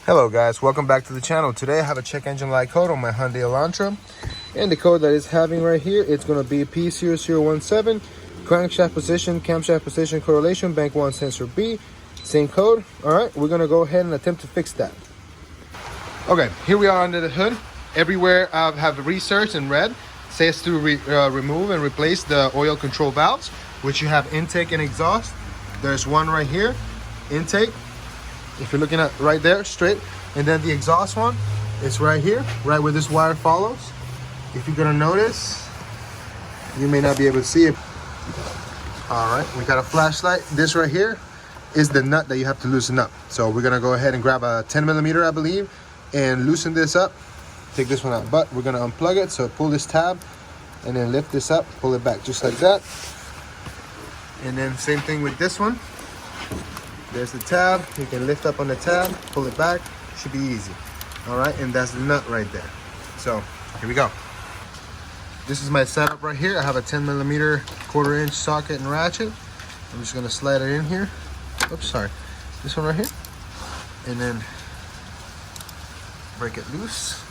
Hello guys, welcome back to the channel. Today I have a check engine light code on my Hyundai Elantra, and the code that it's having right here, it's going to be P0017 Crankshaft Position, Camshaft Position correlation, bank 1 sensor B, same code. All right, we're going to go ahead and attempt to fix that. Okay, here we are under the hood. Everywhere I have researched and read says to remove and replace the oil control valves, which you have intake and exhaust. There's one right here, intake. If you're looking at right there, straight, and then the exhaust one is right here, right where this wire follows. If you're gonna notice, you may not be able to see it. All right, we got a flashlight. This right here is the nut that you have to loosen up. So we're gonna go ahead and grab a 10mm, I believe, and loosen this up. Take this one out, but we're gonna unplug it. So pull this tab and then lift this up, pull it back just like that. And then same thing with this one. There's the tab. You can lift up on the tab, pull it back. Should be easy. All right, and that's the nut right there. So here we go. This is my setup right here. I have a 10mm 1/4" socket and ratchet. I'm just gonna slide it in here. Oops, sorry. This one right here, and then break it loose.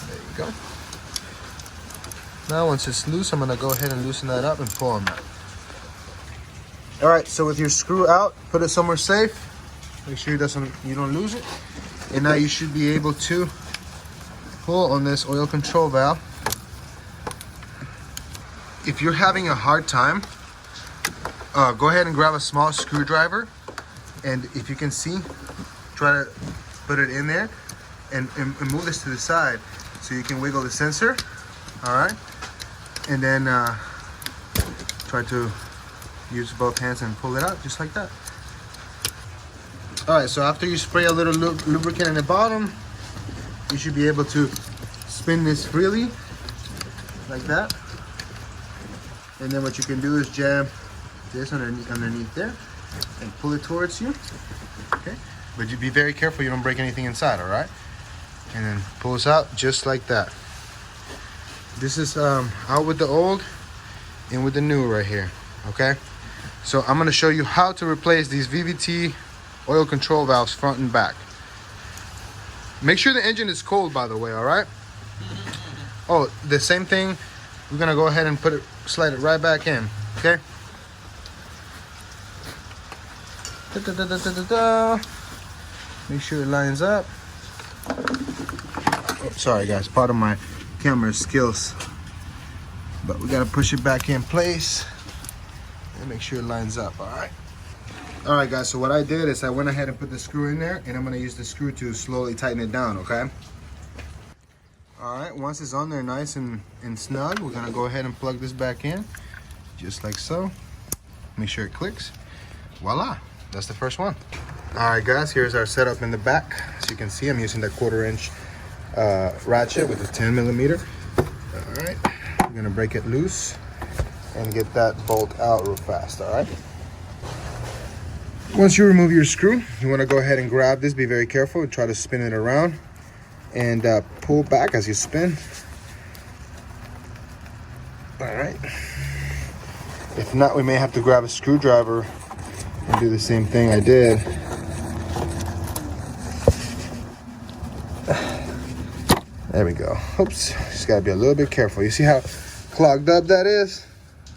There you go. Now once it's loose, I'm gonna go ahead and loosen that up and pull on that. All right, so with your screw out, put it somewhere safe. Make sure you don't lose it. And now you should be able to pull on this oil control valve. If you're having a hard time, go ahead and grab a small screwdriver. And if you can see, try to put it in there and move this to the side so you can wiggle the sensor. All right, and then try to use both hands and pull it out just like that. All right, so after you spray a little lubricant in the bottom, you should be able to spin this freely like that. And then what you can do is jam this underneath there and pull it towards you. Okay, but you be very careful you don't break anything inside. All right, and then pull this out just like that. This is out with the old and with the new right here. Okay, so I'm going to show you how to replace these VVT oil control valves front and back. Make sure the engine is cold, by the way. All right. Oh, the same thing, we're going to go ahead and slide it right back in. Okay. Make sure it lines up. Oh, sorry guys, part of my camera skills, but we got to push it back in place and make sure it lines up. All right guys, so what I did is I went ahead and put the screw in there, and I'm going to use the screw to slowly tighten it down. Okay. All right, once it's on there nice and snug, we're going to go ahead and plug this back in just like so. Make sure it clicks. Voila, that's the first one. All right guys, here's our setup in the back. As you can see, I'm using the 1/4" ratchet with a 10mm. All right, I'm gonna break it loose and get that bolt out real fast. All right, once you remove your screw, you want to go ahead and grab this. Be very careful and try to spin it around and pull back as you spin. All right, if not, we may have to grab a screwdriver and do the same thing I did. There we go. Oops, just gotta be a little bit careful. You see how clogged up that is?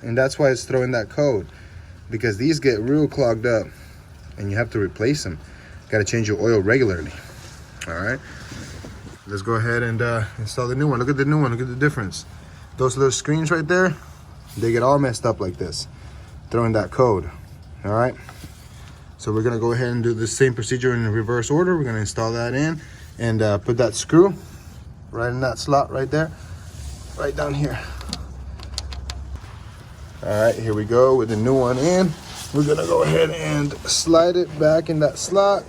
And that's why it's throwing that code, because these get real clogged up and you have to replace them. Gotta change your oil regularly. All right, let's go ahead and install the new one. Look at the new one, look at the difference. Those little screens right there, they get all messed up like this, throwing that code. All right, so we're gonna go ahead and do the same procedure in reverse order. We're gonna install that in and put that screw right in that slot right there, right down here. All right, here we go with the new one in. We're gonna go ahead and slide it back in that slot.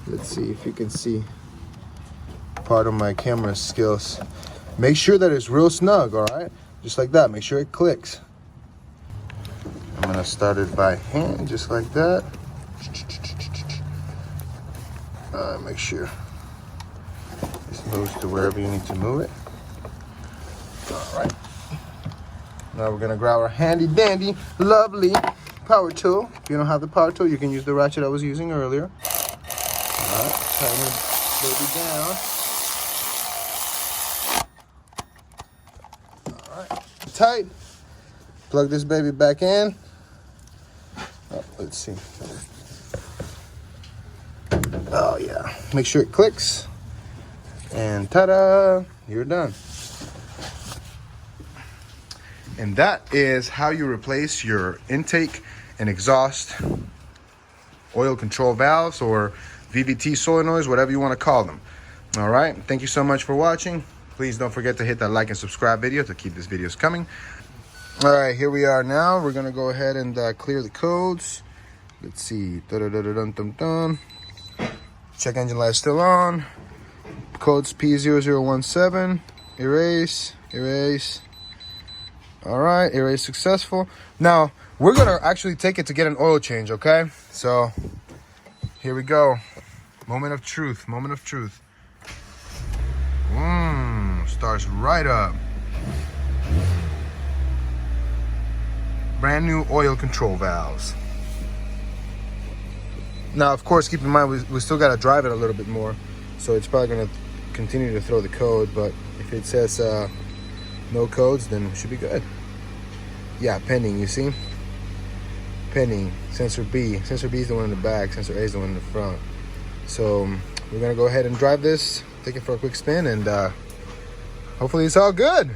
Let's see if you can see part of my camera skills. Make sure that it's real snug, all right? Just like that, make sure it clicks. I'm gonna start it by hand, just like that. Make sure this moves to wherever you need to move it. All right. Now we're gonna grab our handy dandy, lovely power tool. If you don't have the power tool, you can use the ratchet I was using earlier. All right, tighten it baby down. All right, tight. Plug this baby back in. Oh, let's see. Oh yeah, make sure it clicks. And ta-da, you're done. And that is how you replace your intake and exhaust oil control valves, or VVT solenoids, whatever you want to call them. All right, thank you so much for watching. Please don't forget to hit that like and subscribe video to keep these videos coming. All right, here we are now. We're gonna go ahead and clear the codes. Let's see. Dun-dun-dun-dun-dun-dun. Check engine light still on. Codes P0017. Erase, erase. All right, erase successful. Now we're gonna actually take it to get an oil change, okay? So here we go. Moment of truth, moment of truth. Starts right up. Brand new oil control valves. Now, of course, keep in mind, we still gotta drive it a little bit more. So it's probably gonna continue to throw the code, but if it says no codes, then it should be good. Yeah, pending, you see? Pending, sensor B. Sensor B is the one in the back, sensor A is the one in the front. So we're gonna go ahead and drive this, take it for a quick spin, and hopefully it's all good.